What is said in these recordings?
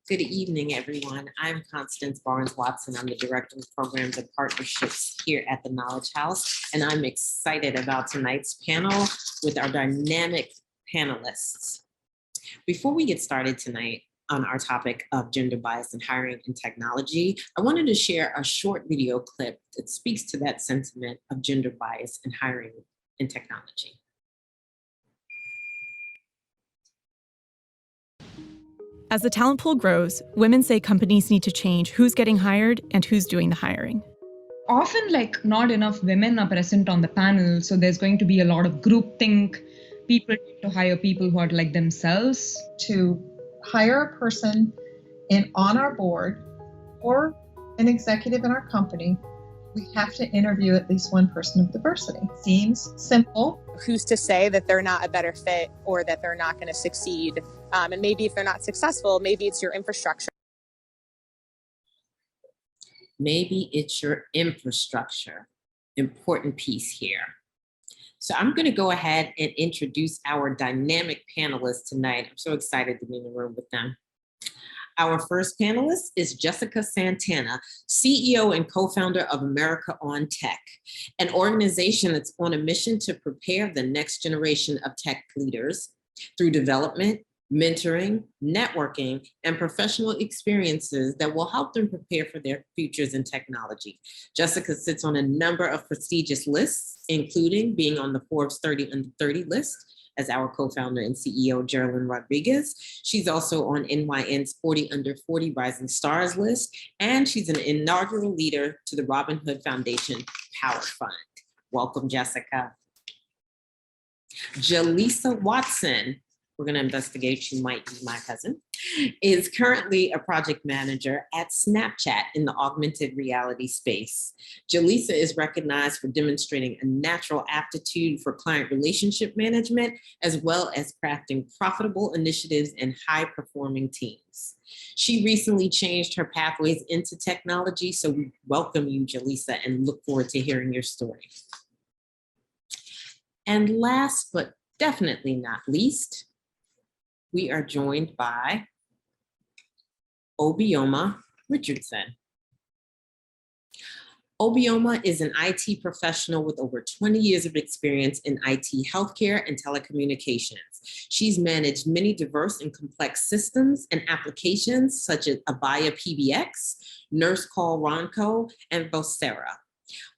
Good evening, everyone. I'm Constance Barnes-Watson. I'm the Director of Programs and Partnerships here at the Knowledge House, and I'm excited about tonight's panel with our dynamic panelists. Before we get started tonight on our topic of gender bias in hiring and technology, I wanted to share a short video clip that speaks to that sentiment of gender bias in hiring and technology. As the talent pool grows, women say companies need to change who's getting hired and who's doing the hiring. Often, not enough women are present on the panel, so there's going to be a lot of groupthink. People need to hire people who are like themselves. To hire a person on our board or an executive in our company, we have to interview at least one person of diversity. Seems simple. Who's to say that they're not a better fit or that they're not going to succeed? And maybe if they're not successful, maybe it's your infrastructure. Maybe it's your infrastructure. Important piece here. So I'm going to go ahead and introduce our dynamic panelists tonight. I'm so excited to be in the room with them. Our first panelist is Jessica Santana, CEO and co-founder of America on Tech, an organization that's on a mission to prepare the next generation of tech leaders through development, mentoring, networking, and professional experiences that will help them prepare for their futures in technology. Jessica sits on a number of prestigious lists, including being on the Forbes 30 Under 30 list as our co-founder and CEO, Geraldine Rodriguez. She's also on NYN's 40 Under 40 Rising Stars list, and she's an inaugural leader to the Robin Hood Foundation Power Fund. Welcome, Jessica. Jalisa Watson, we're going to investigate, she might be my cousin, is currently a project manager at Snapchat in the augmented reality space. Jalisa is recognized for demonstrating a natural aptitude for client relationship management, as well as crafting profitable initiatives and high-performing teams. She recently changed her pathways into technology, so we welcome you, Jalisa, and look forward to hearing your story. And last but definitely not least, we are joined by Obioma Richardson. Obioma is an IT professional with over 20 years of experience in IT healthcare and telecommunications. She's managed many diverse and complex systems and applications such as Avaya PBX, Nurse Call Ronco, and Vocera.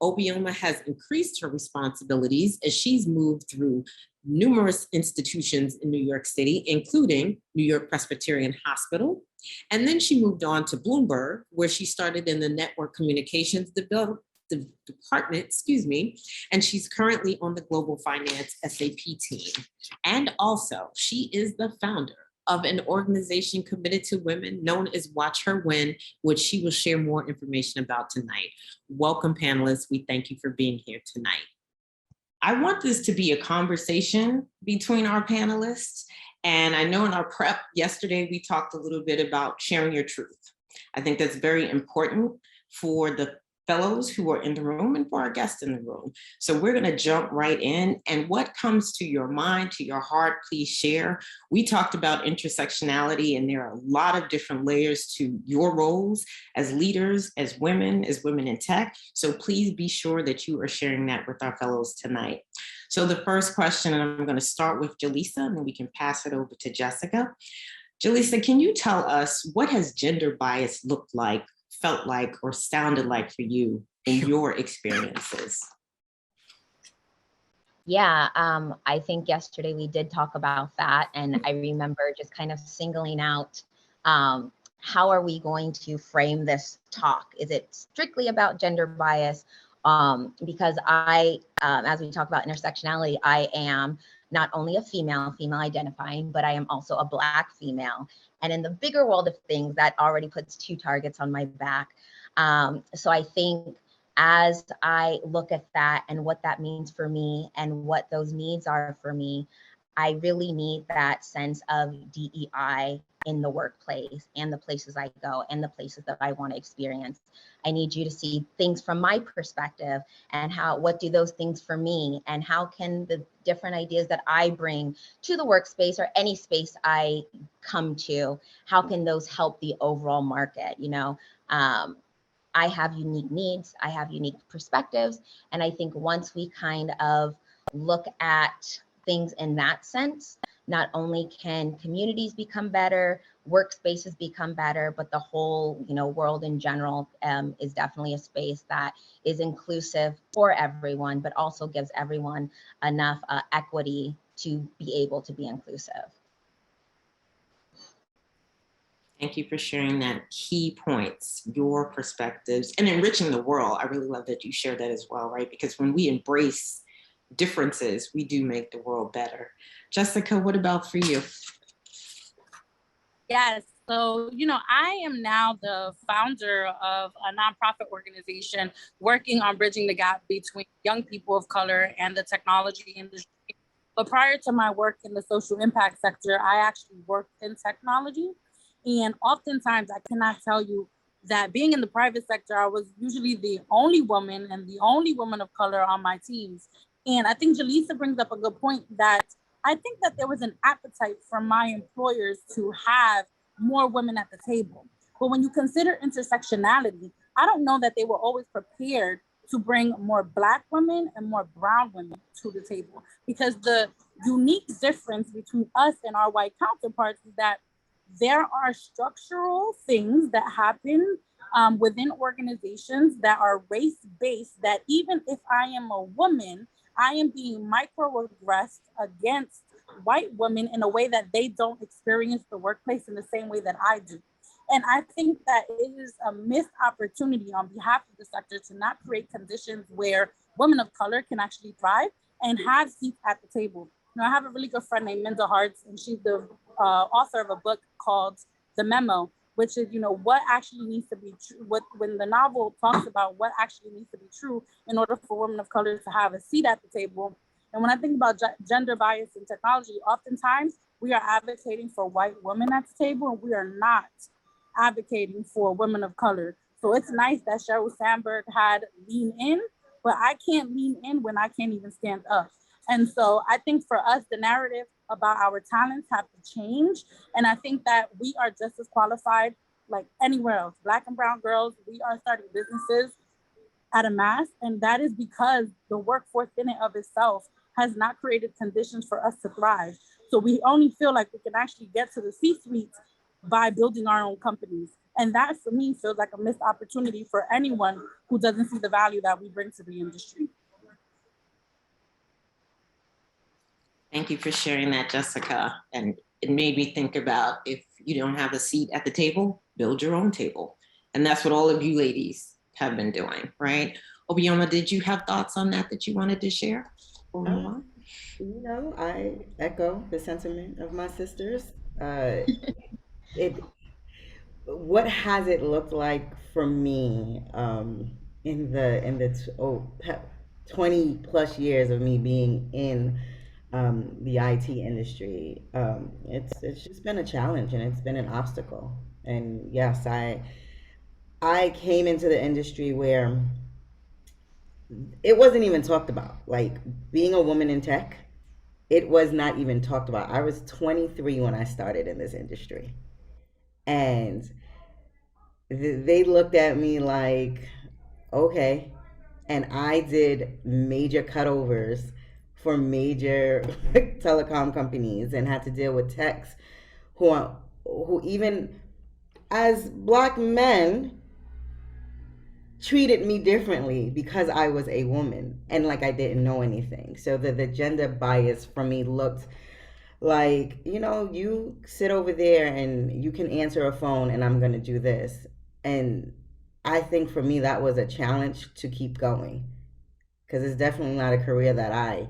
Obioma has increased her responsibilities as she's moved through numerous institutions in New York City, including New York Presbyterian Hospital. And then she moved on to Bloomberg, where she started in the network communications department, and she's currently on the global Finance-SAP team. And also, she is the founder of an organization committed to women known as Watch Her Win, which she will share more information about tonight. Welcome, panelists. We thank you for being here tonight. I want this to be a conversation between our panelists. And I know in our prep yesterday, we talked a little bit about sharing your truth. I think that's very important for the fellows who are in the room and for our guests in the room. So we're gonna jump right in, and what comes to your mind, to your heart, please share. We talked about intersectionality, and there are a lot of different layers to your roles as leaders, as women in tech. So please be sure that you are sharing that with our fellows tonight. So the first question, and I'm gonna start with Jalisa, and then we can pass it over to Jessica. Jalisa, can you tell us what has gender bias looked like, felt like, or sounded like for you in your experiences? Yeah, I think yesterday we did talk about that, and I remember just kind of singling out how are we going to frame this talk? Is it strictly about gender bias? Because I, as we talk about intersectionality, I am not only a female identifying, but I am also a Black female. And in the bigger world of things, that already puts 2 targets on my back. So I think as I look at that and what that means for me and what those needs are for me, I really need that sense of DEI in the workplace and the places I go and the places that I want to experience. I need you to see things from my perspective and what do those things for me, and how can the different ideas that I bring to the workspace or any space I come to, how can those help the overall market? I have unique needs, I have unique perspectives. And I think once we kind of look at things in that sense, not only can communities become better, workspaces become better, but the whole, world in general is definitely a space that is inclusive for everyone, but also gives everyone enough equity to be able to be inclusive. Thank you for sharing that key points, your perspectives, and enriching the world. I really love that you shared that as well, right? Because when we embrace differences, we do make the world better. Jessica, what about for you? Yes. So, I am now the founder of a nonprofit organization working on bridging the gap between young people of color and the technology industry. But prior to my work in the social impact sector, I actually worked in technology. And oftentimes I cannot tell you that being in the private sector, I was usually the only woman and the only woman of color on my teams. And I think Jalisa brings up a good point, that I think that there was an appetite from my employers to have more women at the table. But when you consider intersectionality, I don't know that they were always prepared to bring more Black women and more brown women to the table. Because the unique difference between us and our white counterparts is that there are structural things that happen within organizations that are race-based, that even if I am a woman, I am being microaggressed against white women in a way that they don't experience the workplace in the same way that I do. And I think that it is a missed opportunity on behalf of the sector to not create conditions where women of color can actually thrive and have seats at the table. I have a really good friend named Minda Hartz, and she's the author of a book called The Memo, which is, what actually needs to be true. When the novel talks about what actually needs to be true in order for women of color to have a seat at the table. And when I think about gender bias in technology, oftentimes we are advocating for white women at the table, and we are not advocating for women of color. So it's nice that Sheryl Sandberg had lean in, but I can't lean in when I can't even stand up. And so I think for us, the narrative about our talents have to change. And I think that we are just as qualified like anywhere else. Black and brown girls, we are starting businesses at a mass. And that is because the workforce in and of itself has not created conditions for us to thrive. So we only feel like we can actually get to the C-suite by building our own companies. And that for me feels like a missed opportunity for anyone who doesn't see the value that we bring to the industry. Thank you for sharing that, Jessica. And it made me think about, if you don't have a seat at the table, build your own table. And that's what all of you ladies have been doing, right? Obioma, did you have thoughts on that you wanted to share? I echo the sentiment of my sisters. What has it looked like for me in the 20 plus years of me being in the IT industry? It's just been a challenge, and it's been an obstacle. And yes, I came into the industry where it wasn't even talked about. Like, being a woman in tech, it was not even talked about. I was 23 when I started in this industry, and they looked at me like, okay. And I did major cutovers for major telecom companies, and had to deal with techs who even as Black men treated me differently because I was a woman, and like I didn't know anything. So the gender bias for me looked like, you sit over there and you can answer a phone, and I'm going to do this. And I think for me, that was a challenge to keep going, because it's definitely not a career that I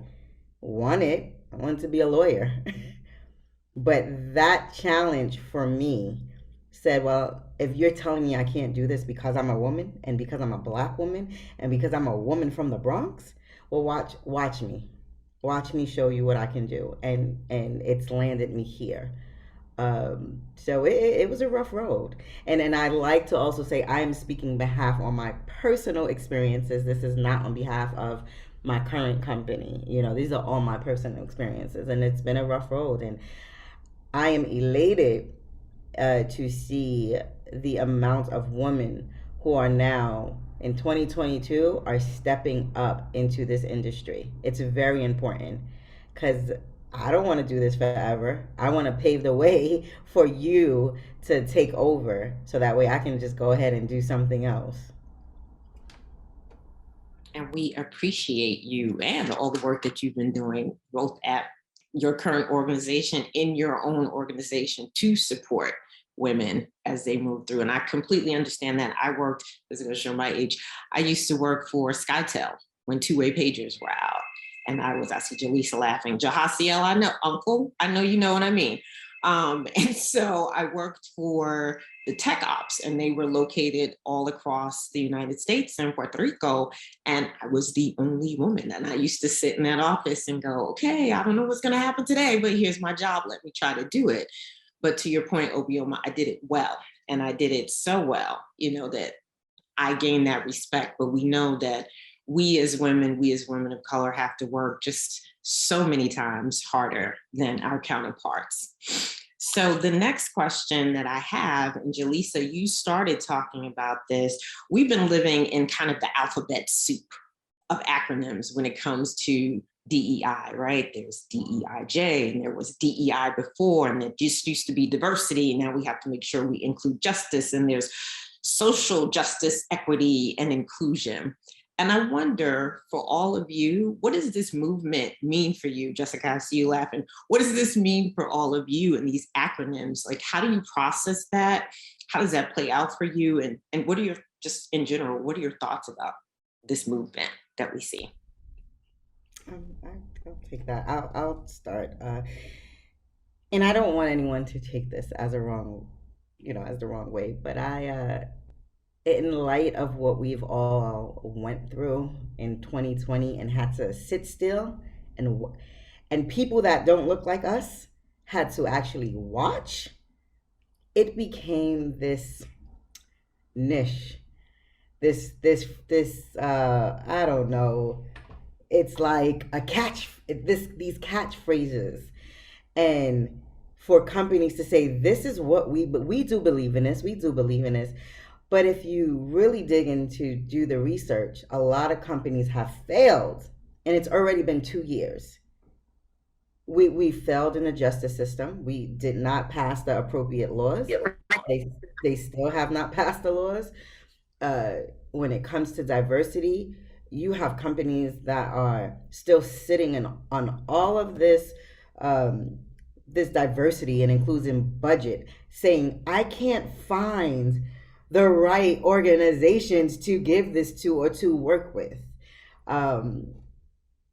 wanted. I wanted to be a lawyer. But that challenge for me said, well, if you're telling me I can't do this because I'm a woman, and because I'm a Black woman, and because I'm a woman from the Bronx, well, watch me. Watch me show you what I can do. And it's landed me here. So it was a rough road. And I like to also say I am speaking behalf on my personal experiences. This is not on behalf of my current company. You know, these are all my personal experiences, and it's been a rough road. And I am elated to see the amount of women who are now in 2022 are stepping up into this industry. It's very important because I don't want to do this forever. I want to pave the way for you to take over so that way I can just go ahead and do something else. And we appreciate you and all the work that you've been doing, both at your current organization, in your own organization, to support women as they move through. And I completely understand that. I worked, this is going to show my age, I used to work for SkyTel when two-way pagers were out. And I see Jalisa laughing. Jahasiel, I know, uncle, I know you know what I mean. And so I worked for the tech ops, and they were located all across the United States and Puerto Rico. And I was the only woman. And I used to sit in that office and go, okay, I don't know what's going to happen today, but here's my job. Let me try to do it. But to your point, Obioma, I did it well. And I did it so well, that I gained that respect. But we know that we as women of color have to work just so many times harder than our counterparts. So the next question that I have, and Jalisa, you started talking about this, we've been living in kind of the alphabet soup of acronyms when it comes to DEI, right? There's DEIJ, and there was DEI before, and it just used to be diversity. And now we have to make sure we include justice, and there's social justice, equity, and inclusion. And I wonder, for all of you, what does this movement mean for you? Jessica, I see you laughing. What does this mean for all of you and these acronyms? Like, how do you process that? How does that play out for you? And what are your, just in general, what are your thoughts about this movement that we see? I'll take that. I'll start. And I don't want anyone to take this as the wrong way, but in light of what we've all went through in 2020 and had to sit still, and people that don't look like us had to actually watch, it became this niche, this I don't know, it's like these catchphrases, and for companies to say, this is what we do believe in this. But if you really dig into do the research, a lot of companies have failed, and it's already been 2 years. We failed in the justice system. We did not pass the appropriate laws. They still have not passed the laws. When it comes to diversity, you have companies that are still sitting on all of this this diversity and inclusion budget, saying, I can't find the right organizations to give this to or to work with. And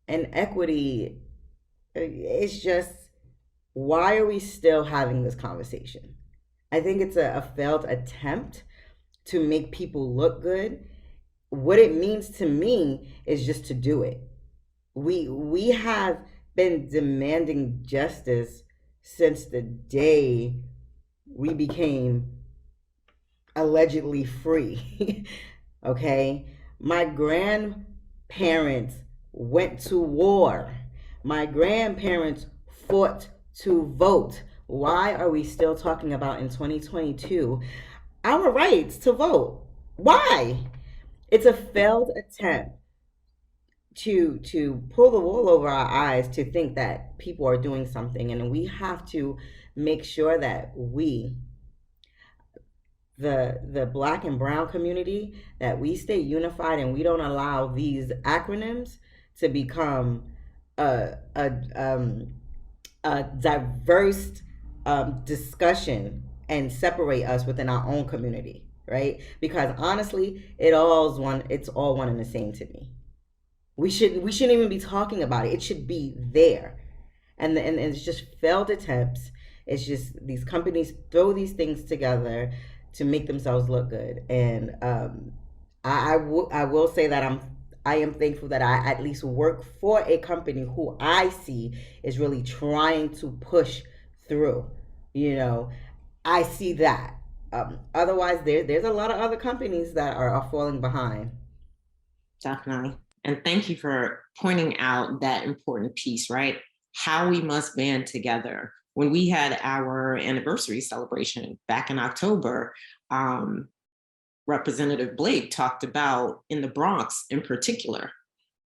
equity, it's just, why are we still having this conversation? I think it's a failed attempt to make people look good. What it means to me is just to do it. We have been demanding justice since the day we became allegedly free. Okay, my grandparents went to war. My grandparents fought to vote. Why are we still talking about in 2022 our rights to vote? Why? It's a failed attempt to pull the wool over our eyes to think that people are doing something, and we have to make sure that we, the Black and brown community, that we stay unified and we don't allow these acronyms to become a diverse discussion and separate us within our own community, right? Because honestly, it's all one and the same to me. We shouldn't even be talking about it. It should be there, and it's just failed attempts. It's just these companies throw these things together to make themselves look good. And I will say that I am thankful that I at least work for a company who I see is really trying to push through. You know, I see that. Otherwise, there's a lot of other companies that are falling behind. Definitely. And thank you for pointing out that important piece, right? How we must band together. When we had our anniversary celebration back in October, Representative Blake talked about in the Bronx in particular,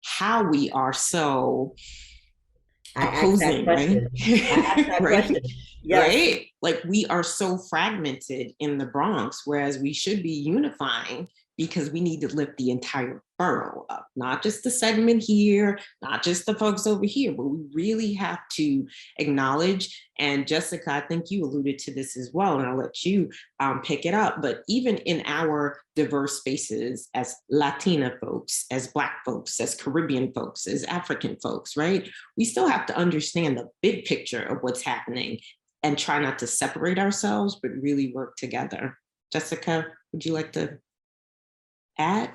how we are so opposing, right? Right? Yes. Right? Like we are so fragmented in the Bronx, whereas we should be unifying because we need to lift the entire borough up, not just the segment here, not just the folks over here, but we really have to acknowledge, and Jessica, I think you alluded to this as well, and I'll let you pick it up, but even in our diverse spaces as Latina folks, as Black folks, as Caribbean folks, as African folks, right? We still have to understand the big picture of what's happening and try not to separate ourselves, but really work together. Jessica, would you like to add?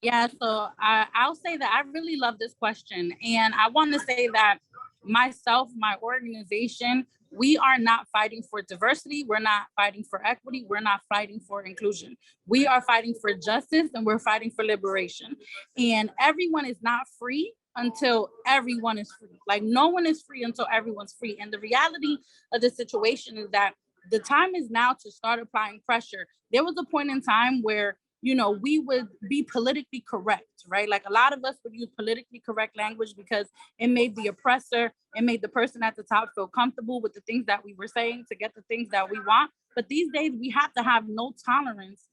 Yeah, so I'll say that I really love this question. And I want to say that myself, my organization, we are not fighting for diversity. We're not fighting for equity. We're not fighting for inclusion. We are fighting for justice and we're fighting for liberation. And everyone is not free until everyone is free. Like no one is free until everyone's free. And the reality of the situation is that the time is now to start applying pressure. There was a point in time where we would be politically correct, right? Like a lot of us would use politically correct language because it made the oppressor, it made the person at the top feel comfortable with the things that we were saying to get the things that we want. But these days we have to have no tolerance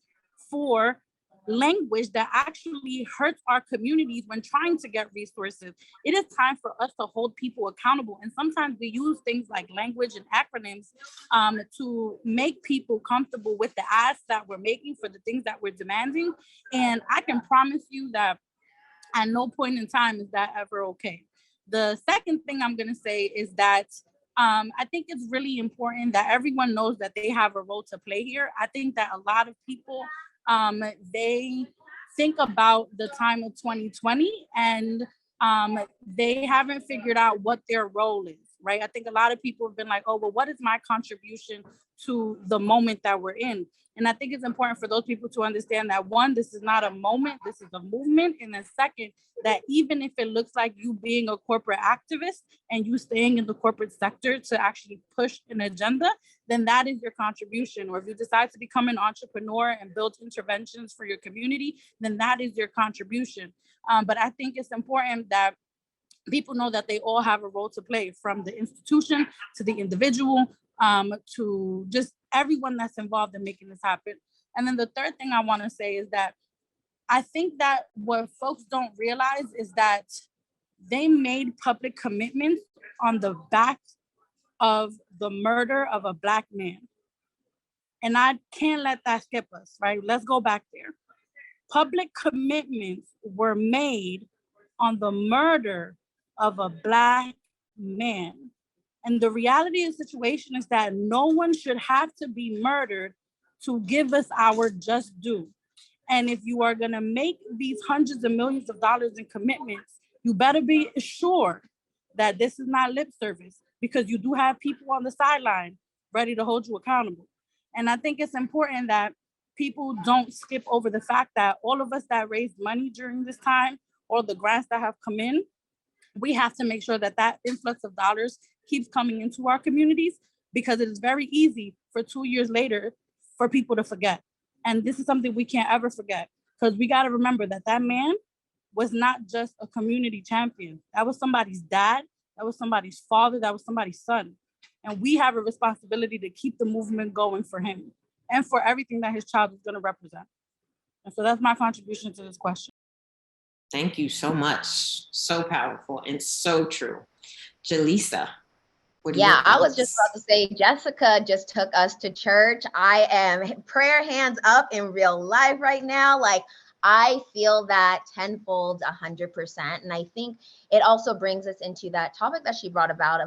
for language that actually hurts our communities when trying to get resources. It is time for us to hold people accountable. And sometimes we use things like language and acronyms to make people comfortable with the asks that we're making for the things that we're demanding. And I can promise you that at no point in time is that ever okay. The second thing I'm going to say is that I think it's really important that everyone knows that they have a role to play here. I think that a lot of people they think about the time of 2020 and they haven't figured out what their role is, right? I think a lot of people have been like, oh, well, what is my contribution to the moment that we're in? And I think it's important for those people to understand that one, this is not a moment, this is a movement. And then second, that even if it looks like you being a corporate activist and you staying in the corporate sector to actually push an agenda, then that is your contribution. Or if you decide to become an entrepreneur and build interventions for your community, then that is your contribution. But I think it's important that people know that they all have a role to play, from the institution to the individual, to just everyone that's involved in making this happen. And then the third thing I want to say is that I think that what folks don't realize is that they made public commitments on the back of the murder of a Black man. And I can't let that skip us, right? Let's go back there. Public commitments were made on the murder of a Black man. And the reality of the situation is that no one should have to be murdered to give us our just due. And if you are going to make these hundreds of millions of dollars in commitments, you better be assured that this is not lip service, because you do have people on the sideline ready to hold you accountable. And I think it's important that people don't skip over the fact that all of us that raised money during this time, or the grants that have come in, we have to make sure that that influx of dollars keeps coming into our communities, because it is very easy for 2 years later for people to forget. And this is something we can't ever forget, because we got to remember that that man was not just a community champion. That was somebody's dad. That was somebody's father. That was somebody's son. And we have a responsibility to keep the movement going for him and for everything that his child is going to represent. And so that's my contribution to this question. Thank you so much. So powerful and so true. Jalisa. Yeah, I was just about to say, Jessica just took us to church. I am prayer hands up in real life right now. Like, I feel that tenfold, 100%. And I think it also brings us into that topic that she brought about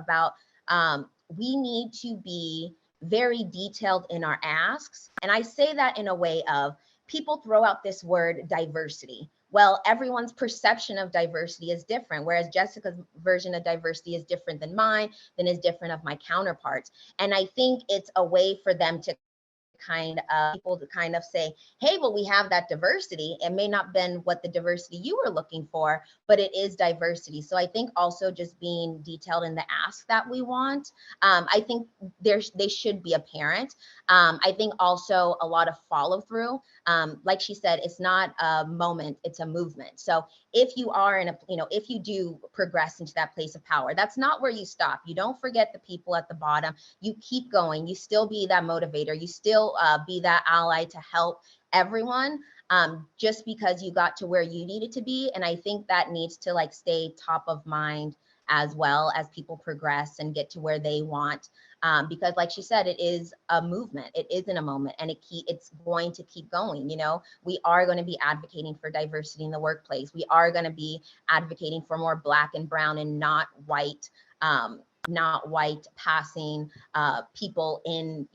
we need to be very detailed in our asks. And I say that in a way of, people throw out this word diversity. Well, everyone's perception of diversity is different, whereas Jessica's version of diversity is different than mine, than is different of my counterparts. And I think it's a way for them to people to kind of say, hey, well, we have that diversity. It may not have been what the diversity you were looking for, but it is diversity. So I think also just being detailed in the ask that we want, I think they should be apparent. I think also a lot of follow through. Like she said, it's not a moment, it's a movement. So if you are if you do progress into that place of power, that's not where you stop. You don't forget the people at the bottom. You keep going. You still be that motivator. You still be that ally to help everyone, just because you got to where you needed to be. And I think that needs to stay top of mind as well as people progress and get to where they want. Because like she said, it is a movement. It isn't a moment, and it's going to keep going. We are going to be advocating for diversity in the workplace. We are going to be advocating for more Black and brown and not white passing people in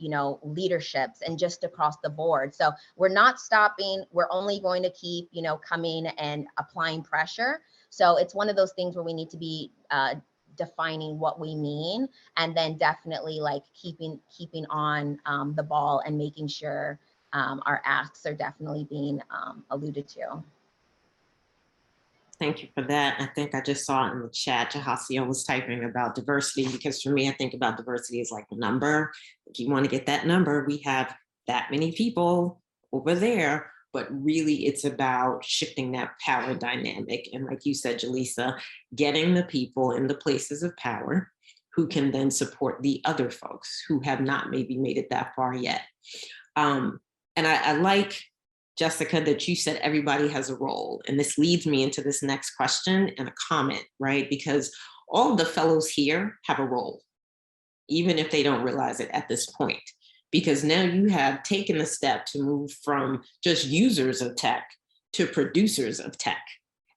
leaderships and just across the board. So we're not stopping. We're only going to keep coming and applying pressure. So it's one of those things where we need to be defining what we mean, and then definitely keeping on the ball and making sure our asks are definitely being alluded to. Thank you for that. I think I just saw in the chat, Jahasia was typing about diversity, because for me, I think about diversity as like a number. If you want to get that number, we have that many people over there, but really it's about shifting that power dynamic. And like you said, Jalisa, getting the people in the places of power who can then support the other folks who have not maybe made it that far yet. And I like, Jessica, that you said everybody has a role. And this leads me into this next question and a comment, right? Because all of the fellows here have a role, even if they don't realize it at this point. Because now you have taken the step to move from just users of tech to producers of tech.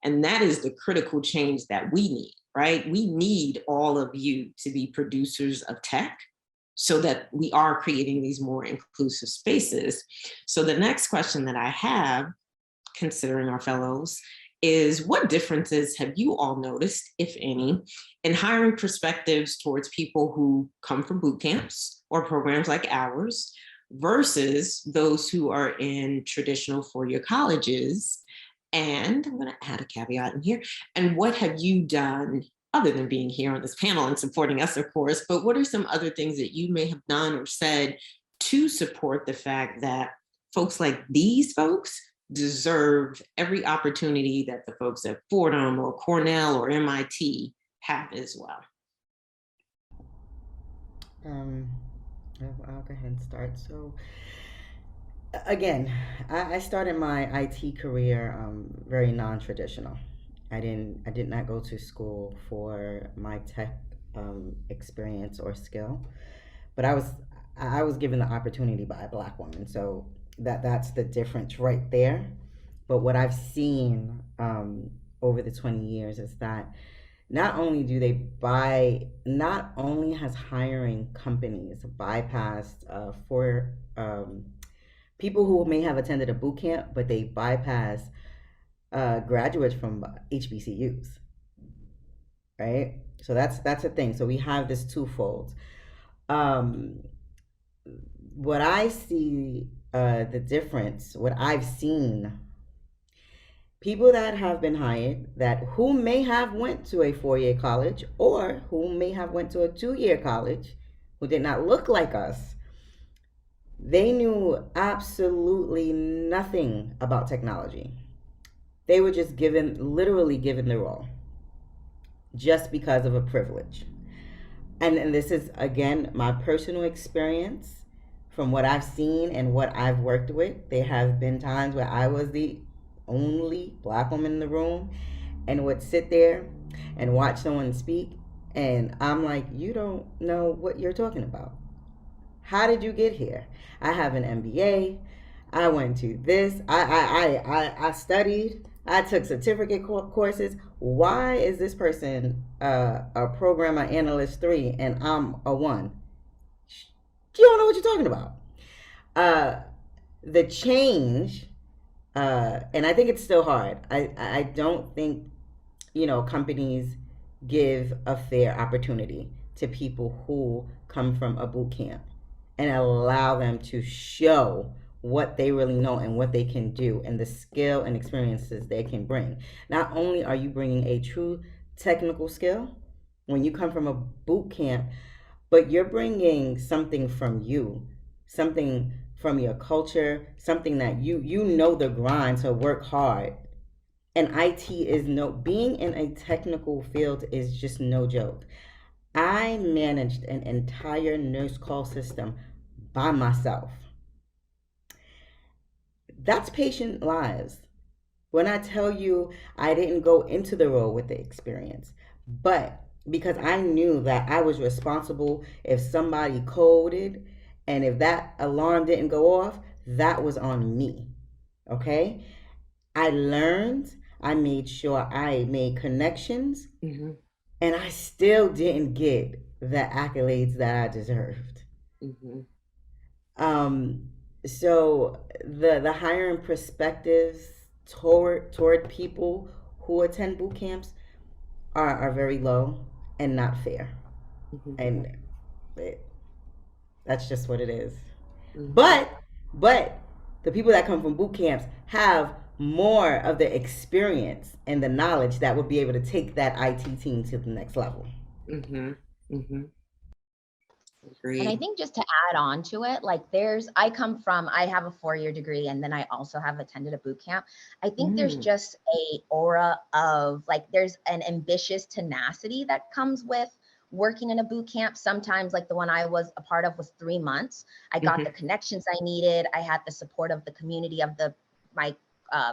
And that is the critical change that we need, right? We need all of you to be producers of tech, so that we are creating these more inclusive spaces. So the next question that I have, considering our fellows, is what differences have you all noticed, if any, in hiring perspectives towards people who come from boot camps or programs like ours versus those who are in traditional four-year colleges? And I'm going to add a caveat in here. And what have you done, other than being here on this panel and supporting us, of course, but what are some other things that you may have done or said to support the fact that folks like these folks deserve every opportunity that the folks at Fordham or Cornell or MIT have as well? I'll go ahead and start. So again, I started my IT career very non-traditional. I did not go to school for my tech experience or skill, but I was given the opportunity by a Black woman. So that's the difference right there. But what I've seen over the 20 years is that not only has hiring companies bypassed for people who may have attended a boot camp, but they bypass graduates from HBCUs, right? So that's a thing. So we have this twofold. What I see, the difference, what I've seen, people that have been hired who may have went to a four-year college or who may have went to a two-year college, who did not look like us, they knew absolutely nothing about technology. They were just literally given the role just because of a privilege. And this is, again, my personal experience from what I've seen and what I've worked with. There have been times where I was the only Black woman in the room and would sit there and watch someone speak. And I'm like, you don't know what you're talking about. How did you get here? I have an MBA. I went to this. I studied. I took certificate courses. Why is this person a programmer analyst 3 and I'm a 1? You don't know what you're talking about. The change and I think it's still hard. I don't think, companies give a fair opportunity to people who come from a boot camp and allow them to show what they really know and what they can do and the skill and experiences they can bring. Not only are you bringing a true technical skill when you come from a boot camp, but you're bringing something from you, something from your culture, something that you know the grind to work hard. And IT is being in a technical field is just no joke. I managed an entire nurse call system by myself. That's patient lives. When I tell you I didn't go into the role with the experience, but because I knew that I was responsible if somebody coded and if that alarm didn't go off, that was on me. Okay? I learned, I made sure I made connections, Mm-hmm. and I still didn't get the accolades that I deserved. Mm-hmm. So the hiring perspectives toward people who attend boot camps are very low and not fair. Mm-hmm. And that's just what it is. Mm-hmm. But the people that come from boot camps have more of the experience and the knowledge that would be able to take that IT team to the next level. Mm-hmm. Mm-hmm. And I think just to add on to it, like I have a 4-year degree and then I also have attended a boot camp. I think there's just a aura of there's an ambitious tenacity that comes with working in a boot camp. Sometimes like the one I was a part of was 3 months. I got the connections I needed. I had the support of the community of my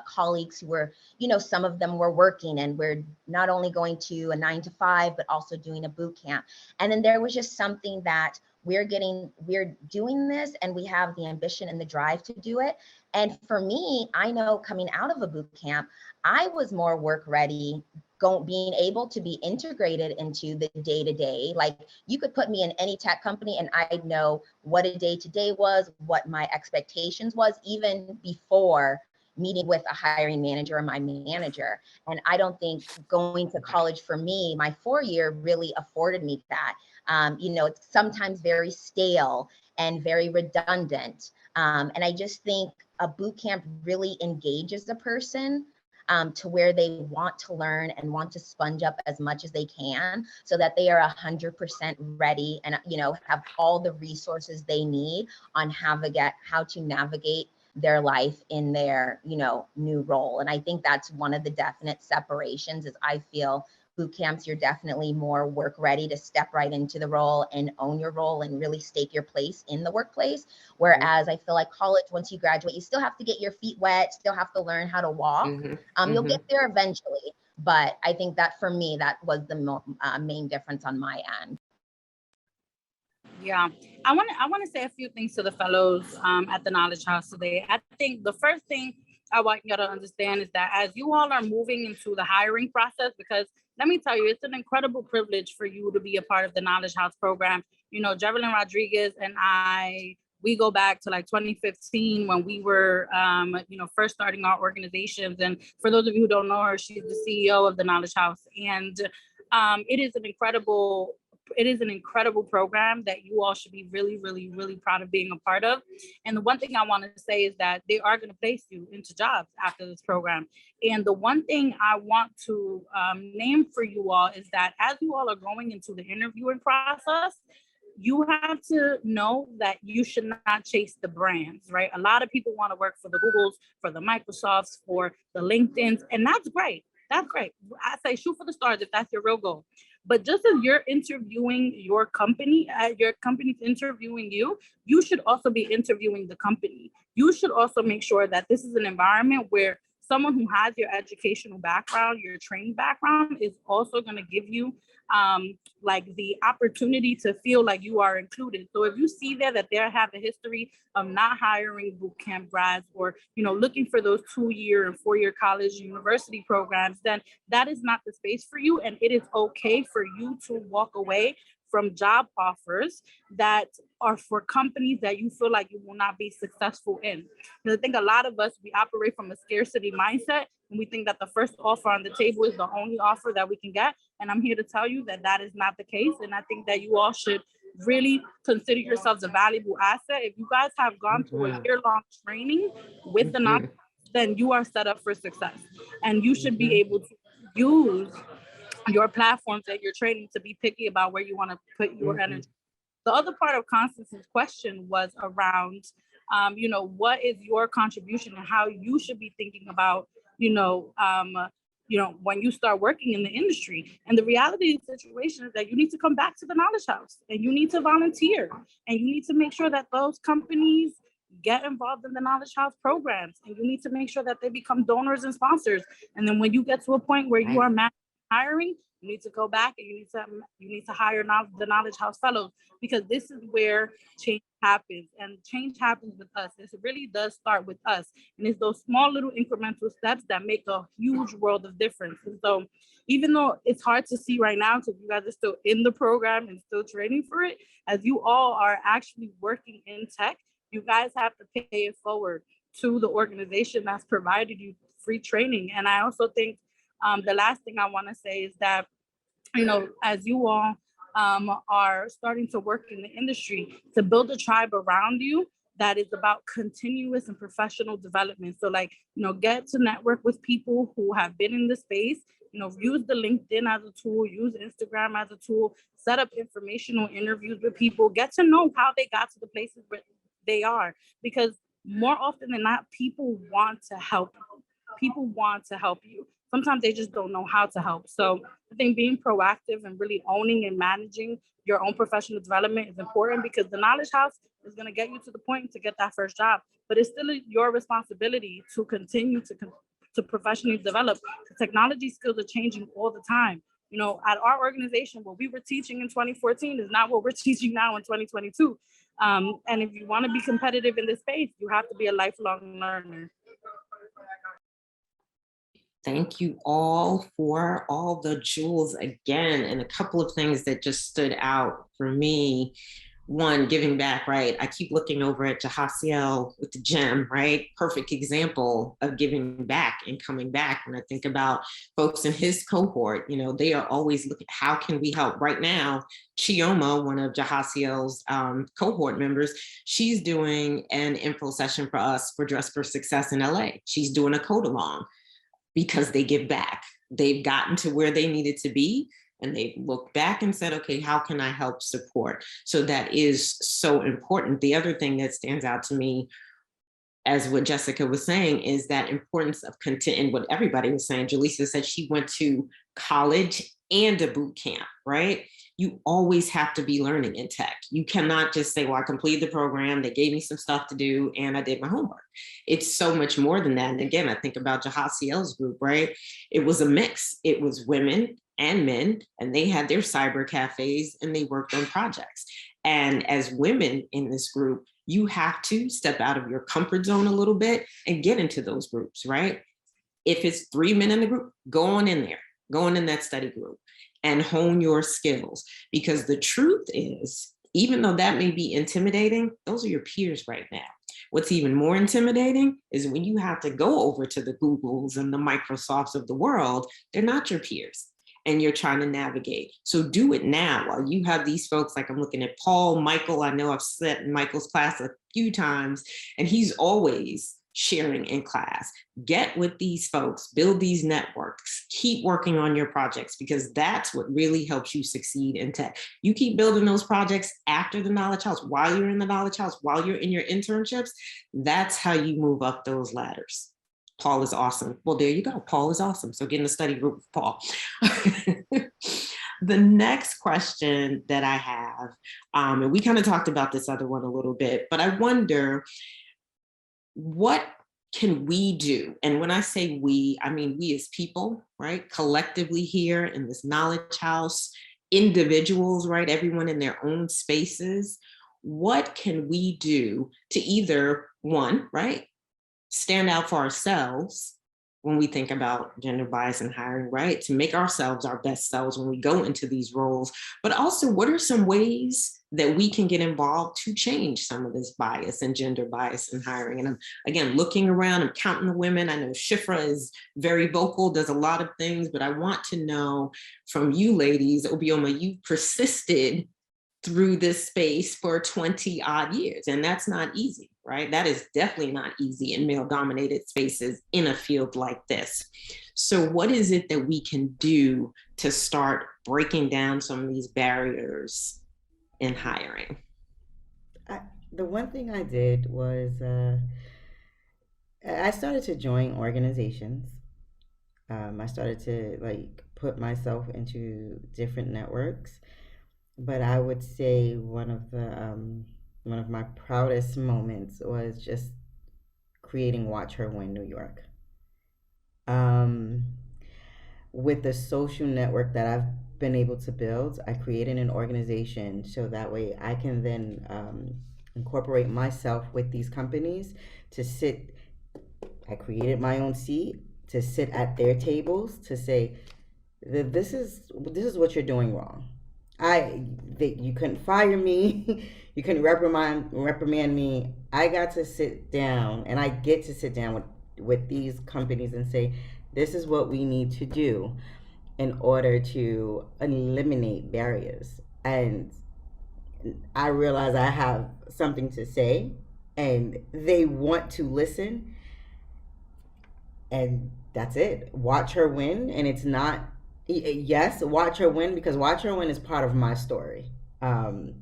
colleagues who were, some of them were working and we're not only going to a 9 to 5, but also doing a boot camp. And then there was just something that we're doing this and we have the ambition and the drive to do it. And for me, I know coming out of a boot camp, I was more work ready, being able to be integrated into the day-to-day. Like you could put me in any tech company and I'd know what a day-to-day was, what my expectations was, even before meeting with a hiring manager or my manager. And I don't think going to college for me, my 4-year really afforded me that. It's sometimes very stale and very redundant. And I just think a boot camp really engages the person to where they want to learn and want to sponge up as much as they can so that they are 100% ready and, have all the resources they need on how to navigate their life in their, new role. And I think that's one of the definite separations is I feel boot camps, you're definitely more work ready to step right into the role and own your role and really stake your place in the workplace. Whereas I feel like college, once you graduate, you still have to get your feet wet, still have to learn how to walk. You'll get there eventually. But I think that for me, that was the main difference on my end. Yeah, I want to say a few things to the fellows at the Knowledge House today. I think the first thing I want you to understand is that as you all are moving into the hiring process, because let me tell you, it's an incredible privilege for you to be a part of the Knowledge House program. Jevelyn Rodriguez and we go back to like 2015 when we were, first starting our organizations. And for those of you who don't know her, she's the CEO of the Knowledge House. And it is an incredible program that you all should be really, really, really proud of being a part of. And the one thing I want to say is that they are going to place you into jobs after this program. And the one thing I want to name for you all is that as you all are going into the interviewing process, you have to know that you should not chase the brands, right? A lot of people want to work for the Googles, for the Microsofts, for the LinkedIns, and that's great. That's great. I say shoot for the stars if that's your real goal. But just as you're interviewing your company, your company's interviewing you, you should also be interviewing the company. You should also make sure that this is an environment where someone who has your educational background, your training background, is also going to give you the opportunity to feel like you are included. So if you see there that they have a history of not hiring boot camp grads or, looking for those 2-year and 4-year college university programs, then that is not the space for you. And it is okay for you to walk away from job offers that are for companies that you feel like you will not be successful in. Because I think a lot of us, we operate from a scarcity mindset, and we think that the first offer on the table is the only offer that we can get. And I'm here to tell you that that is not the case. And I think that you all should really consider yourselves a valuable asset. If you guys have gone through a year-long training with the non, then you are set up for success. And you should be able to use your platforms and your training to be picky about where you want to put your energy. The other part of Constance's question was around, what is your contribution and how you should be thinking about, when you start working in the industry. And the reality of the situation is that you need to come back to the Knowledge House and you need to volunteer and you need to make sure that those companies get involved in the Knowledge House programs, and you need to make sure that they become donors and sponsors. And then when you get to a point where you are hiring, you need to go back and you need to hire the Knowledge House fellows, because this is where change happens, and change happens with us. It really does start with us, and it's those small little incremental steps that make a huge world of difference. And so even though it's hard to see right now because you guys are still in the program and still training for it, as you all are actually working in tech, you guys have to pay it forward to the organization that's provided you free training. And I also think the last thing I want to say is that, as you all are starting to work in the industry, to build a tribe around you that is about continuous and professional development. So get to network with people who have been in the space, use the LinkedIn as a tool, use Instagram as a tool, set up informational interviews with people, get to know how they got to the places where they are, because more often than not, people want to help you. People want to help you. Sometimes they just don't know how to help. So I think being proactive and really owning and managing your own professional development is important, because the Knowledge House is going to get you to the point to get that first job, but it's still your responsibility to continue to professionally develop. The technology skills are changing all the time. At our organization, what we were teaching in 2014 is not what we're teaching now in 2022. And if you want to be competitive in this space, you have to be a lifelong learner. Thank you all for all the jewels again. And a couple of things that just stood out for me. One, giving back, right? I keep looking over at Jahasiel with the gem, right? Perfect example of giving back and coming back. When I think about folks in his cohort, they are always looking, how can we help? Right now, Chioma, one of Jahasiel's cohort members, she's doing an info session for us for Dress for Success in LA. She's doing a code along because they give back. They've gotten to where they needed to be, and they looked back and said, okay, how can I help support? So that is so important. The other thing that stands out to me, as what Jessica was saying, is that importance of content, and what everybody was saying. Jalisa said she went to college and a boot camp, right? You always have to be learning in tech. You cannot just say, well, I completed the program, they gave me some stuff to do, and I did my homework. It's so much more than that. And again, I think about Jahasiel's group, right? It was a mix. It was women and men, and they had their cyber cafes and they worked on projects. And as women in this group, you have to step out of your comfort zone a little bit and get into those groups, right? If it's 3 men in the group, go on in there, go on in that study group and hone your skills. Because the truth is, even though that may be intimidating, those are your peers right now. What's even more intimidating is when you have to go over to the Googles and the Microsofts of the world, they're not your peers, and you're trying to navigate. So do it now while you have these folks. Like I'm looking at Paul, Michael. I know I've sat in Michael's class a few times, and he's always sharing in class. Get with these folks, build these networks, keep working on your projects, because that's what really helps you succeed in tech. You keep building those projects after the Knowledge House, while you're in the Knowledge House, while you're in your internships. That's how you move up those ladders. Paul is awesome. Well, there you go. Paul is awesome. So get in the study group with Paul. The next question that I have, and we kind of talked about this other one a little bit, but I wonder, what can we do? And when I say we, I mean we as people, right? Collectively here in this Knowledge House, individuals, right? Everyone in their own spaces. What can we do to either, one, right, stand out for ourselves, when we think about gender bias in hiring, right? To make ourselves our best selves when we go into these roles, but also what are some ways that we can get involved to change some of this bias and gender bias in hiring? And I'm, again, looking around, I'm counting the women. I know Shifra is very vocal, does a lot of things, but I want to know from you ladies, Obioma, you persisted through this space for 20 odd years. And that's not easy, right? That is definitely not easy in male dominated spaces in a field like this. So what is it that we can do to start breaking down some of these barriers in hiring? The one thing I did was I started to join organizations. I started to like put myself into different networks. But I would say one of my proudest moments was just creating Watch Her Win New York. With the social network that I've been able to build, I created an organization so that way I can then incorporate myself with these companies to sit. I created my own seat to sit at their tables to say, this is what you're doing wrong. You couldn't fire me, you couldn't reprimand me. I got to sit down, and I get to sit down with these companies and say, this is what we need to do in order to eliminate barriers. And I realize I have something to say, and they want to listen, and that's it. Watch her win, and it's not. Yes, Watch Her Win, because Watch Her Win is part of my story. Being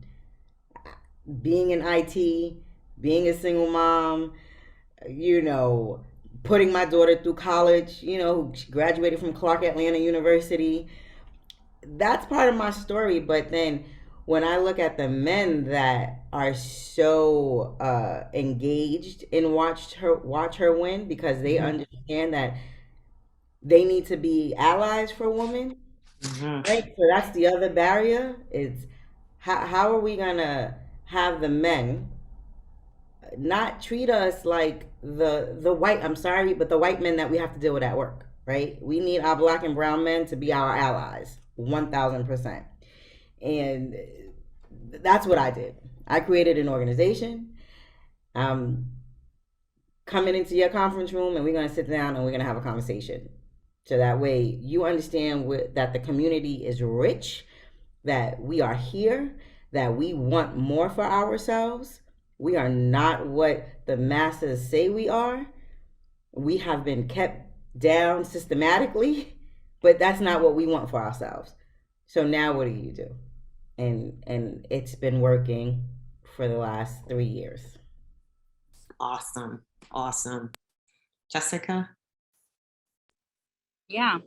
in IT, being a single mom, putting my daughter through college, she graduated from Clark Atlanta University. That's part of my story. But then when I look at the men that are so engaged in Watch Her Win, because they understand that they need to be allies for women, right? So that's the other barrier is how are we gonna have the men not treat us like the white, I'm sorry, but the white men that we have to deal with at work, right? We need our black and brown men to be our allies, 1000%. And that's what I did. I created an organization. Coming into your conference room, and we're gonna sit down and we're gonna have a conversation. So that way you understand that the community is rich, that we are here, that we want more for ourselves. We are not what the masses say we are. We have been kept down systematically, but that's not what we want for ourselves. So now what do you do? And it's been working for the last 3 years. Awesome. Jessica? Yeah.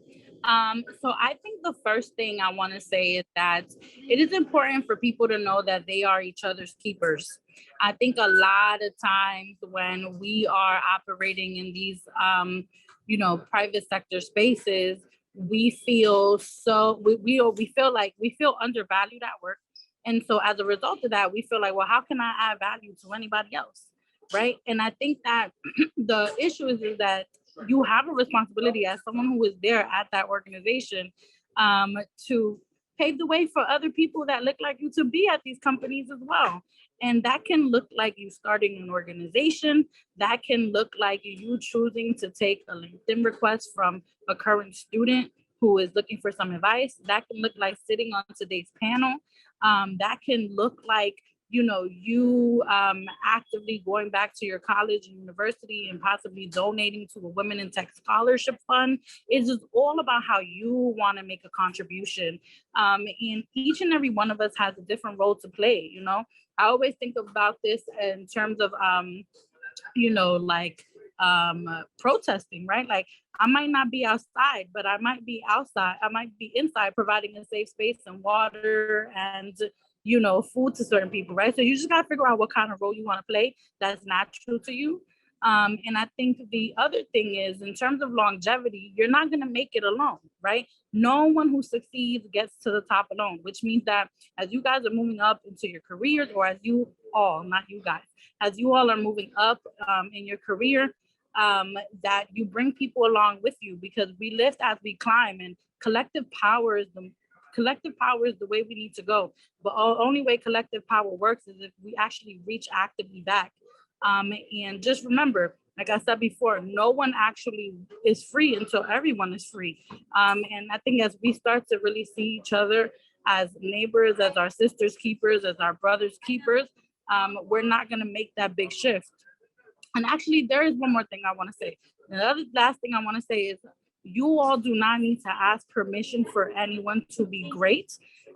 So I think the first thing I want to say is that it is important for people to know that they are each other's keepers. I think a lot of times when we are operating in these, private sector spaces, we feel we feel undervalued at work. And so as a result of that, we feel like, well, how can I add value to anybody else? Right. And I think that the issue is that you have a responsibility as someone who is there at that organization to pave the way for other people that look like you to be at these companies as well. And that can look like you starting an organization. That can look like you choosing to take a LinkedIn request from a current student who is looking for some advice. That can look like sitting on today's panel. That can look like you actively going back to your college and university and possibly donating to a Women in Tech Scholarship Fund. It's just all about how you want to make a contribution. And each and every one of us has a different role to play. I always think about this in terms of, protesting, right? Like I might not be outside, but I might be outside. I might be inside providing a safe space and water and food to certain people, right? So you just got to figure out what kind of role you want to play that's natural to you. And I think the other thing is, in terms of longevity, you're not going to make it alone, right? No one who succeeds gets to the top alone, which means that as you guys are moving up into your careers, or as you all, not you guys, as you all are moving up in your career, that you bring people along with you, because we lift as we climb, and collective power is the way we need to go. But the only way collective power works is if we actually reach actively back. And just remember, like I said before, no one actually is free until everyone is free. And I think as we start to really see each other as neighbors, as our sisters keepers, as our brothers keepers, we're not going to make that big shift. And actually, there is one more thing I want to say. The other last thing I want to say is, you all do not need to ask permission for anyone to be great.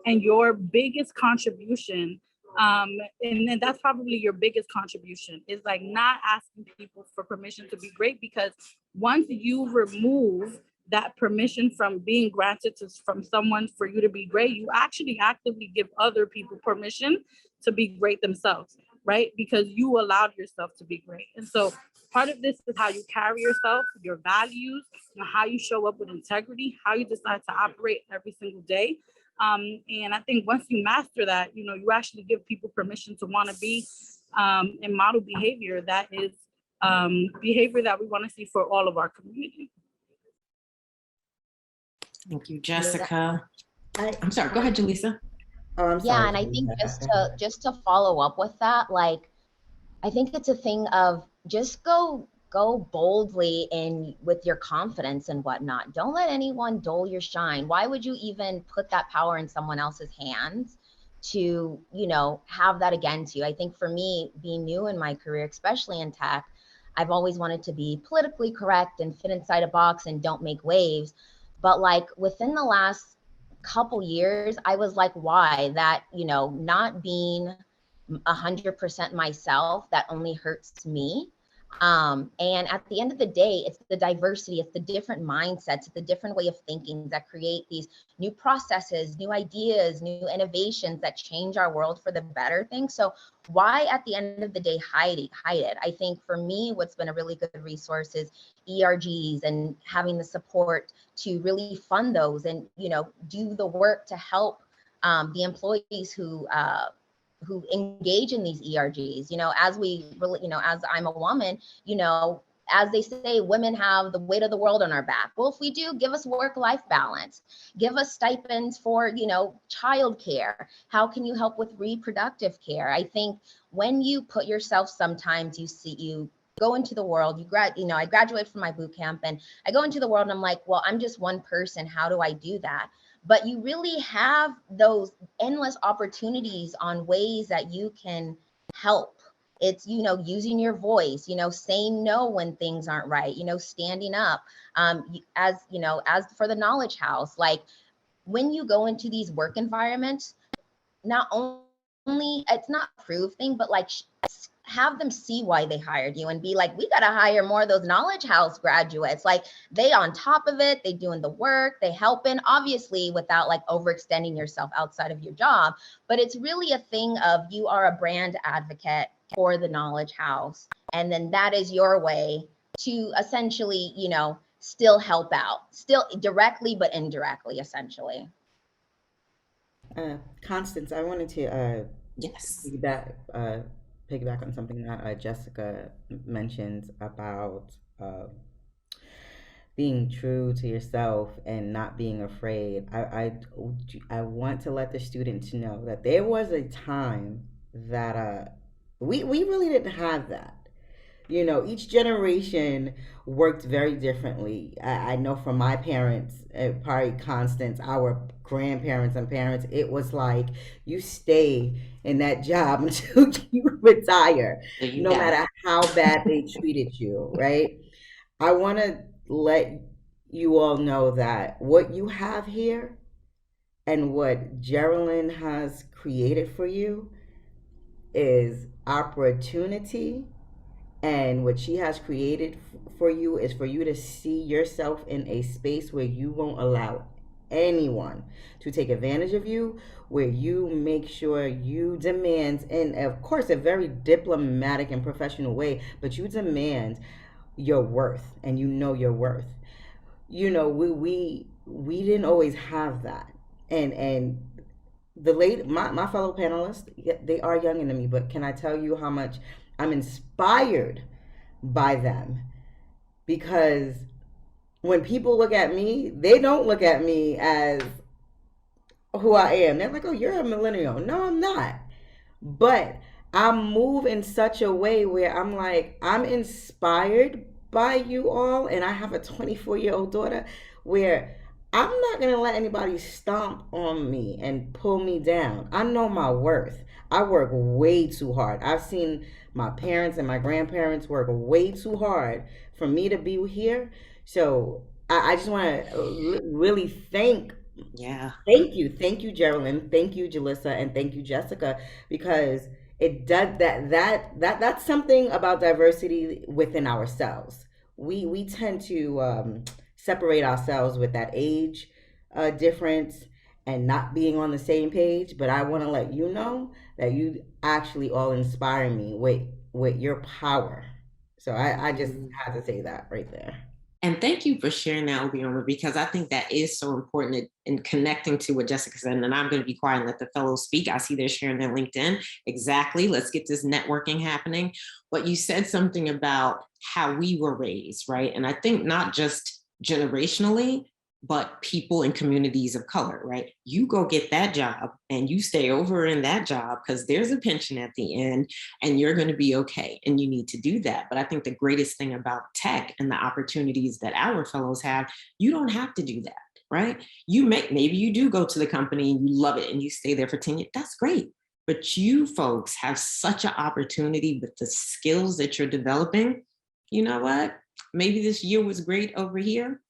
And your biggest contribution, and then that's probably your biggest contribution, is like not asking people for permission to be great. Because once you remove that permission from being granted from someone for you to be great, you actually actively give other people permission to be great themselves, right? Because you allowed yourself to be great. And so part of this is how you carry yourself, your values, how you show up with integrity, how you decide to operate every single day. And I think once you master that, you actually give people permission to want to be and model behavior that is behavior that we want to see for all of our community. Thank you, Jessica. I'm sorry, go ahead, Jalisa. Oh, I'm sorry. Yeah, and I think just to follow up with that, like, I think it's a thing of just go boldly in with your confidence and whatnot. Don't let anyone dull your shine. Why would you even put that power in someone else's hands to, have that against you? I think for me, being new in my career, especially in tech, I've always wanted to be politically correct and fit inside a box and don't make waves. But like within the last couple years, I was like, why? That, not being 100% myself, that only hurts me. And at the end of the day, it's the diversity, it's the different mindsets, it's the different way of thinking that create these new processes, new ideas, new innovations that change our world for the better thing. So why at the end of the day hide it? I think for me, what's been a really good resource is ERGs and having the support to really fund those and, do the work to help the employees who engage in these ERGs, as we really, as I'm a woman, as they say, women have the weight of the world on our back. Well, if we do, give us work-life balance, give us stipends for, childcare. How can you help with reproductive care? I think when you put yourself, sometimes you go into the world, I graduated from my boot camp and I go into the world and I'm like, well, I'm just one person. How do I do that? But you really have those endless opportunities on ways that you can help. It's, using your voice, saying no when things aren't right, standing up. As for the Knowledge House, like when you go into these work environments, not only it's not a proof thing, but like have them see why they hired you and be like, we got to hire more of those Knowledge House graduates. Like they on top of it, they doing the work, they helping, obviously without like overextending yourself outside of your job. But it's really a thing of you are a brand advocate for the Knowledge House. And then that is your way to essentially, still help out, still directly, but indirectly, essentially. Constance, I wanted to Yes. piggyback on something that Jessica mentioned about being true to yourself and not being afraid. I want to let the students know that there was a time that we really didn't have that. Each generation worked very differently. I know from my parents, probably Constance, our grandparents and parents, it was like you stay in that job until you retire, no matter how bad they treated you, right? I want to let you all know that what you have here and what Geraldine has created for you is opportunity. And what she has created for you is for you to see yourself in a space where you won't allow anyone to take advantage of you, where you make sure you demand, in of course a very diplomatic and professional way, but you demand your worth and your worth. We didn't always have that. And my fellow panelists, they are younger than me, but can I tell you how much I'm inspired by them because when people look at me, they don't look at me as who I am. They're like, oh, you're a millennial. No, I'm not. But I move in such a way where I'm like, I'm inspired by you all. And I have a 24-year-old daughter where I'm not going to let anybody stomp on me and pull me down. I know my worth. I work way too hard. I've seen my parents and my grandparents work way too hard for me to be here. So I just want to really Yeah. thank you, Geraldine, thank you, Jalisa, and thank you, Jessica, because it does that's something about diversity within ourselves. We tend to separate ourselves with that age difference and not being on the same page. But I want to let you know that you actually all inspire me with your power. So I just had to say that right there. And thank you for sharing that, Obioma, because I think that is so important in connecting to what Jessica said. And I'm going to be quiet and let the fellows speak. I see they're sharing their LinkedIn. Exactly. Let's get this networking happening. But you said something about how we were raised, right? And I think not just generationally, but people in communities of color, right? You go get that job and you stay over in that job because there's a pension at the end and you're going to be okay. And you need to do that. But I think the greatest thing about tech and the opportunities that our fellows have, you don't have to do that, right? Maybe you do go to the company and you love it and you stay there for 10 years. That's great. But you folks have such an opportunity with the skills that you're developing. You know what? Maybe this year was great over here.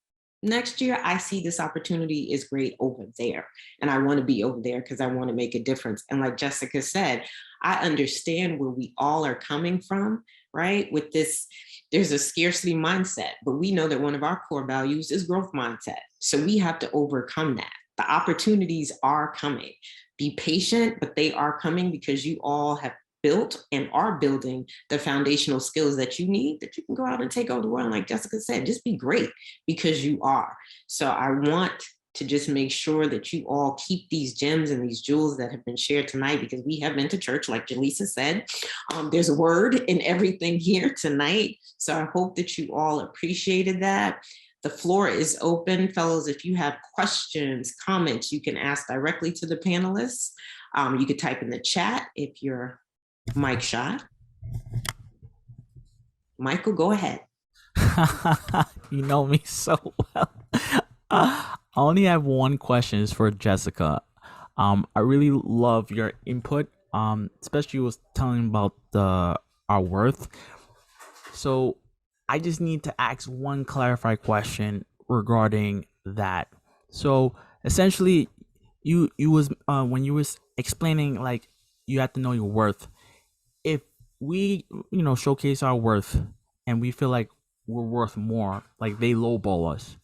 Next year, I see this opportunity is great over there. And I want to be over there because I want to make a difference. And like Jessica said, I understand where we all are coming from, right? With this, there's a scarcity mindset, but we know that one of our core values is growth mindset. So we have to overcome that. The opportunities are coming. Be patient, but they are coming because you all have built and are building the foundational skills that you need, that you can go out and take over the world. Like Jessica said, just be great because you are. So I want to just make sure that you all keep these gems and these jewels that have been shared tonight, because we have been to church, like Jalisa said. There's a word in everything here tonight. So I hope that you all appreciated that. The floor is open, fellows. If you have questions, comments, you can ask directly to the panelists. You could type in the chat if you're mic shot. Michael, go ahead. You know me so well. I only have one question for Jessica. I really love your input. Especially you was telling about our worth. So I just need to ask one clarified question regarding that. So essentially, you was when you was explaining, like, you have to know your worth. If we showcase our worth and we feel like we're worth more, like they lowball us,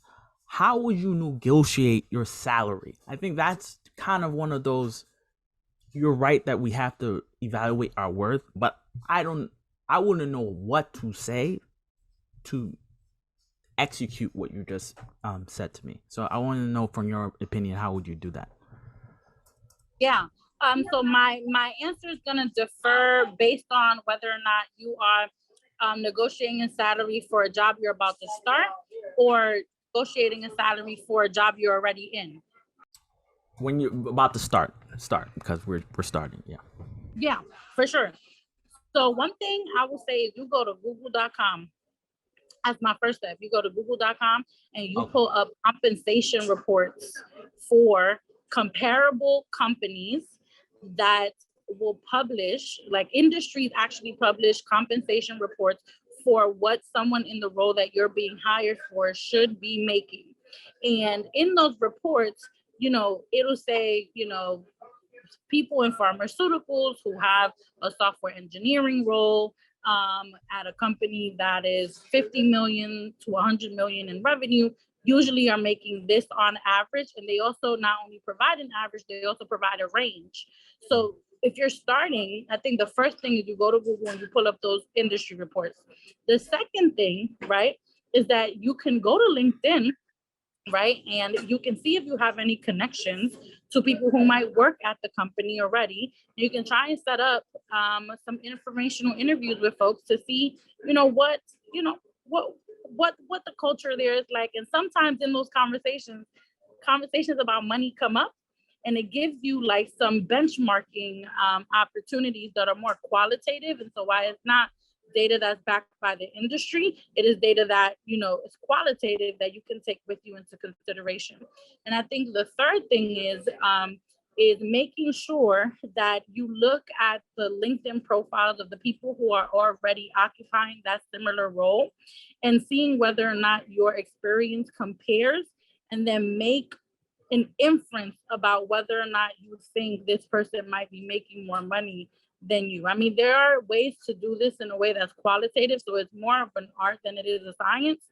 how would you negotiate your salary? I think that's kind of one of those, you're right that we have to evaluate our worth, but I wouldn't know what to say to execute what you just said to me. So I want to know, from your opinion, how would you do that? Yeah. So my answer is going to differ based on whether or not you are negotiating a salary for a job you're about to start, or negotiating a salary for a job you're already in. When you're about to start, because we're starting. Yeah, for sure. So one thing I will say is, you go to google.com. That's my first step. You go to google.com and you pull up compensation reports for comparable companies that will publish, like industries actually publish compensation reports for what someone in the role that you're being hired for should be making. And in those reports, it'll say, people in pharmaceuticals who have a software engineering role at a company that is 50 million to 100 million in revenue usually are making this on average. And they also not only provide an average, they also provide a range. So if you're starting, I think the first thing is you go to Google and you pull up those industry reports. The second thing, right, is that you can go to LinkedIn, right, and you can see if you have any connections to people who might work at the company already. You can try and set up what what the culture there is like. And sometimes in those conversations about money come up, and it gives you like some benchmarking opportunities that are more qualitative. And so while it's not data that's backed by the industry, it is data that, you know, is qualitative that you can take with you into consideration. And I think the third thing is making sure that you look at the LinkedIn profiles of the people who are already occupying that similar role and seeing whether or not your experience compares, and then make an inference about whether or not you think this person might be making more money than you. I mean, there are ways to do this in a way that's qualitative, so it's more of an art than it is a science.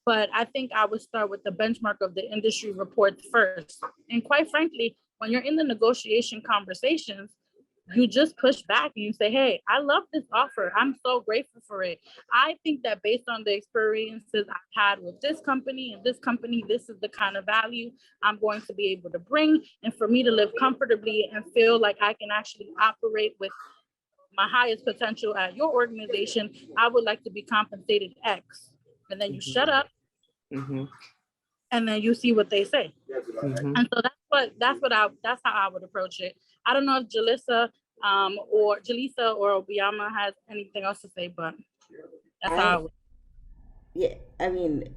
But I think I would start with the benchmark of the industry reports first. And quite frankly, when you're in the negotiation conversations, you just push back and you say, hey, I love this offer. I'm so grateful for it. I think that based on the experiences I've had with this company and this company, this is the kind of value I'm going to be able to bring. And for me to live comfortably and feel like I can actually operate with my highest potential at your organization, I would like to be compensated X. And then you shut up and then you see what they say. And so that's how I would approach it. I don't know if Jalisa or Obioma has anything else to say, but that's how I would. Yeah, I mean,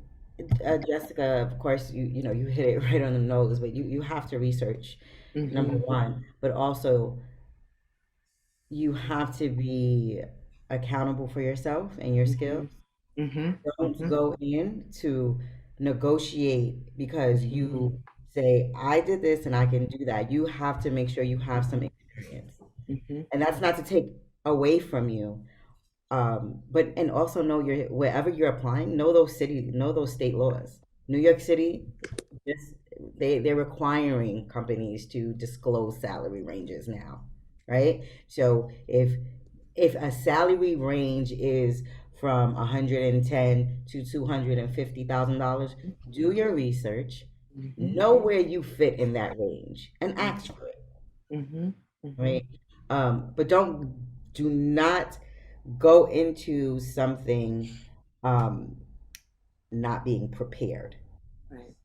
Jessica, of course, you know, you hit it right on the nose, but you have to research, number one, but also you have to be accountable for yourself and your skills. Don't go in to negotiate because you say, I did this and I can do that. You have to make sure you have some experience. And that's not to take away from you. But and also know your wherever you're applying, know those state laws. New York City, this they're requiring companies to disclose salary ranges now, right? So if a salary range is from 110 to $250,000, do your research, know where you fit in that range, and ask for it, right? But do not go into something not being prepared,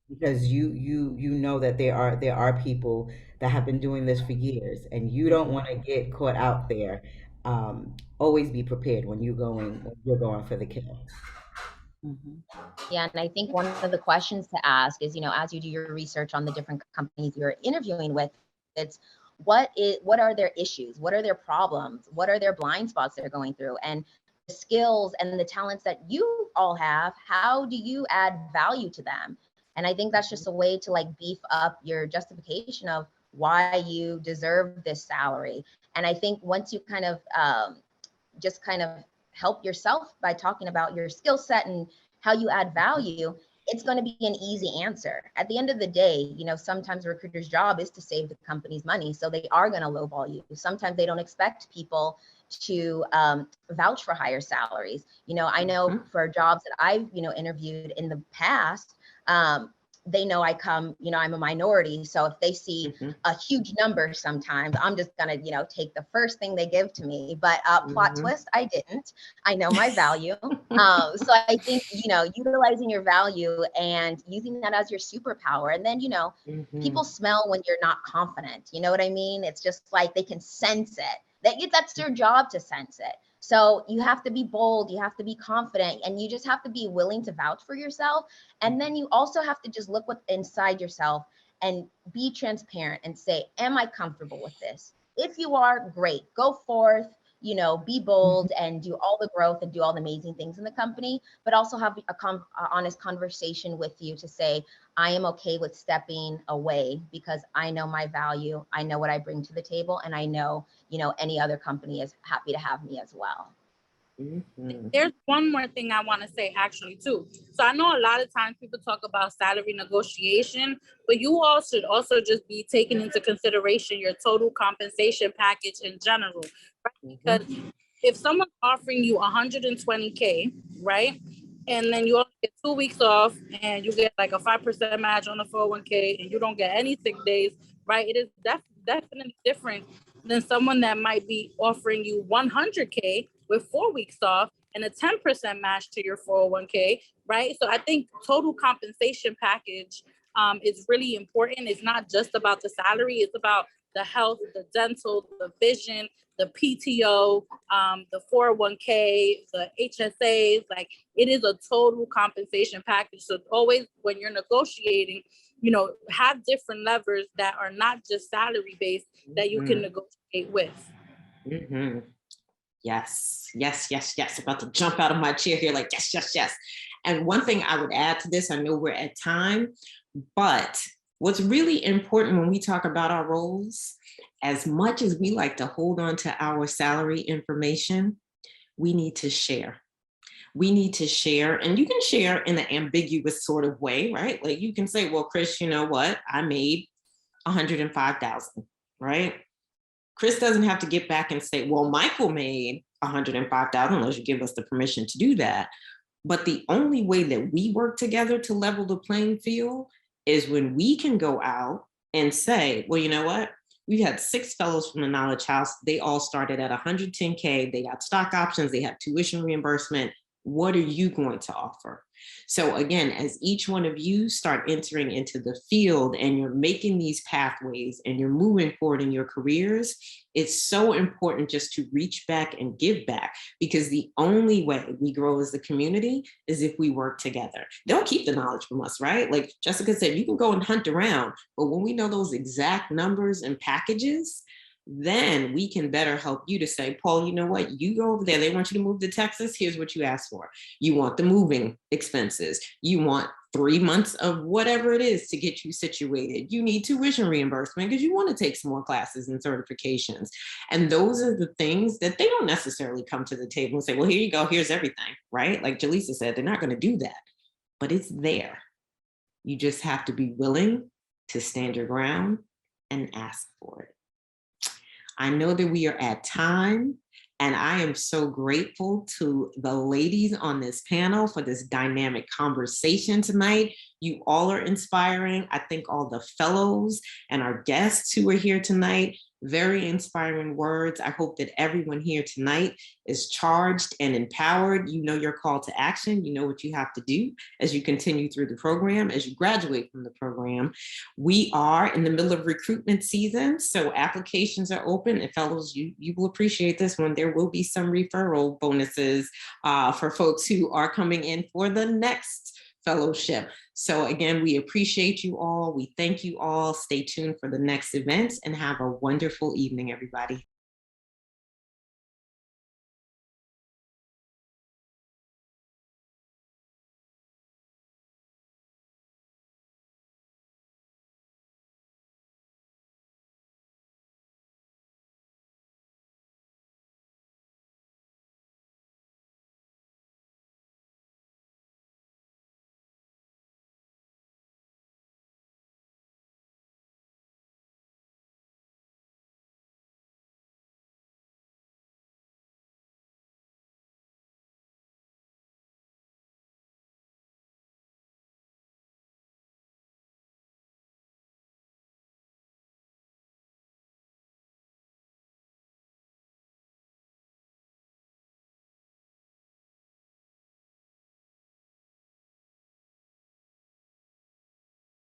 because you know that there are people that have been doing this for years, and you don't want to get caught out there. Always be prepared when you're going for the kill. Yeah, and I think one of the questions to ask is, you know, as you do your research on the different companies you're interviewing with, it's what are their issues? What are their problems? What are their blind spots they're going through? And the skills and the talents that you all have, how do you add value to them? And I think that's just a way to like beef up your justification of why you deserve this salary. And I think once you kind of just kind of help yourself by talking about your skill set and how you add value, it's going to be an easy answer. At the end of the day, you know, sometimes a recruiter's job is to save the company's money. So they are going to lowball you. Sometimes they don't expect people to vouch for higher salaries. You know, I know for jobs that I've, you know, interviewed in the past, they know I come, you know, I'm a minority. So if they see a huge number, sometimes I'm just going to, you know, take the first thing they give to me. But plot twist, I didn't. I know my value. So I think, you know, utilizing your value and using that as your superpower. And then, you know, people smell when you're not confident. You know what I mean? It's just like they can sense it. That's their job to sense it. So you have to be bold, you have to be confident, and you just have to be willing to vouch for yourself. And then you also have to just look inside yourself and be transparent and say, am I comfortable with this? If you are, great, go forth, you know, be bold and do all the growth and do all the amazing things in the company, but also have a honest conversation with you to say, I am okay with stepping away because I know my value, I know what I bring to the table, and I know, you know, any other company is happy to have me as well. There's one more thing I want to say actually too. So I know a lot of times people talk about salary negotiation, but you all should also just be taking into consideration your total compensation package in general, right? Because if someone's offering you 120K, right? And then you only get 2 weeks off and you get like a 5% match on the 401k and you don't get any sick days, right? It is definitely different than someone that might be offering you 100K with 4 weeks off and a 10% match to your 401k, right? So I think total compensation package is really important. It's not just about the salary, it's about the health, the dental, the vision, the PTO, the 401k, the HSAs. Like, it is a total compensation package. So always when you're negotiating, have different levers that are not just salary based that you can negotiate with. Mm-hmm. Yes. About to jump out of my chair here, like, yes. And one thing I would add to this, I know we're at time, but what's really important when we talk about our roles, as much as we like to hold on to our salary information, we need to share. And you can share in an ambiguous sort of way, right? Like, you can say, well, Chris, you know what? I made $105,000, right? Chris doesn't have to get back and say, well, Michael made $105,000, unless you give us the permission to do that. But the only way that we work together to level the playing field is when we can go out and say, well, you know what? We've had 6 fellows from the Knowledge House. They all started at $110K. They got stock options. They have tuition reimbursement. What are you going to offer? So again, as each one of you start entering into the field and you're making these pathways and you're moving forward in your careers, it's so important just to reach back and give back, because the only way we grow as a community is if we work together. Don't keep the knowledge from us, right? Like Jessica said, you can go and hunt around, but when we know those exact numbers and packages, then we can better help you to say, Paul, you know what? You go over there. They want you to move to Texas. Here's what you ask for. You want the moving expenses. You want 3 months of whatever it is to get you situated. You need tuition reimbursement because you want to take some more classes and certifications. And those are the things that they don't necessarily come to the table and say, well, here you go. Here's everything, right? Like Jalisa said, they're not going to do that, but it's there. You just have to be willing to stand your ground and ask for it. I know that we are at time, and I am so grateful to the ladies on this panel for this dynamic conversation tonight. You all are inspiring. I think all the fellows and our guests who are here tonight, very inspiring words. I hope that everyone here tonight is charged and empowered. You know your call to action. You know what you have to do as you continue through the program, as you graduate from the program. We are in the middle of recruitment season, so applications are open. And fellows, you will appreciate this one. There will be some referral bonuses for folks who are coming in for the next fellowship. So again, we appreciate you all. We thank you all. Stay tuned for the next events and have a wonderful evening, everybody.